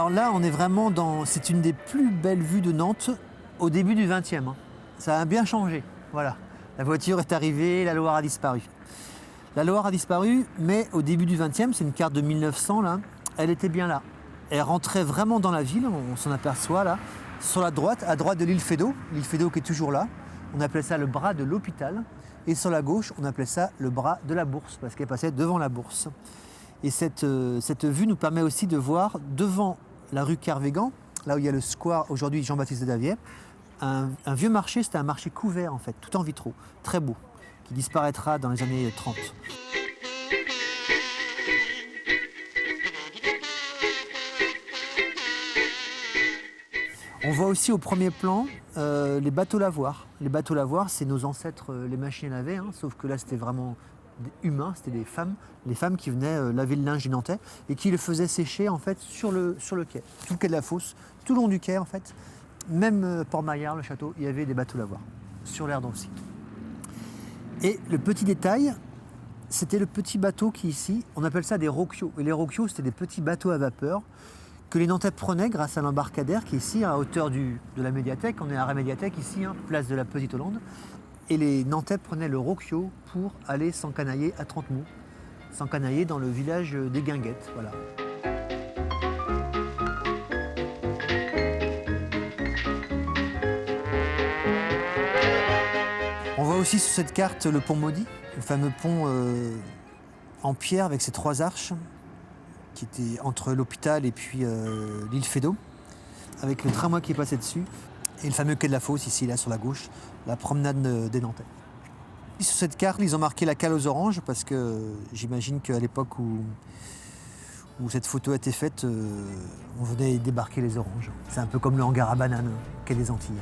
Alors là, on est vraiment dans... C'est une des plus belles vues de Nantes au début du XXe. Hein. Ça a bien changé, voilà. La voiture est arrivée, la Loire a disparu. La Loire a disparu, mais au début du XXe, c'est une carte de 1900, là, elle était bien là. Elle rentrait vraiment dans la ville, on s'en aperçoit là. Sur la droite, à droite de l'île Feydeau qui est toujours là, on appelait ça le bras de l'hôpital. Et sur la gauche, on appelait ça le bras de la Bourse, parce qu'elle passait devant la Bourse. Et cette vue nous permet aussi de voir devant la rue Kervégan, là où il y a le square aujourd'hui Jean-Baptiste Davier, un vieux marché, c'était un marché couvert en fait, tout en vitraux, très beau, qui disparaîtra dans les années 30. On voit aussi au premier plan les bateaux lavoirs. Les bateaux lavoirs, c'est nos ancêtres, les machines à laver, hein, sauf que là c'était vraiment humain, c'était des femmes, les femmes qui venaient laver le linge des Nantais et qui le faisaient sécher en fait sur le quai, tout le quai de la Fosse, tout le long du quai en fait, même Port-Maillard, le château, il y avait des bateaux lavoirs sur l'Erdre aussi. Et le petit détail, c'était le petit bateau qui ici, on appelle ça des roquios. Et les roquios, c'était des petits bateaux à vapeur que les Nantais prenaient grâce à l'embarcadère qui est ici à hauteur de la médiathèque. On est à la médiathèque ici, hein, place de la Petite Hollande. Et les Nantais prenaient le roquio pour aller s'encanailler à Trentemont, s'encanailler dans le village des Guinguettes. Voilà. On voit aussi sur cette carte le pont Maudit, le fameux pont en pierre avec ses 3 arches, qui était entre l'hôpital et puis l'île Feydeau, avec le tramway qui est passé dessus. Et le fameux quai de la Fosse, ici, là, sur la gauche, la promenade des Nantais. Et sur cette carte, ils ont marqué la cale aux oranges, parce que j'imagine qu'à l'époque où cette photo a été faite, on venait débarquer les oranges. C'est un peu comme le hangar à bananes, quai des Antilles.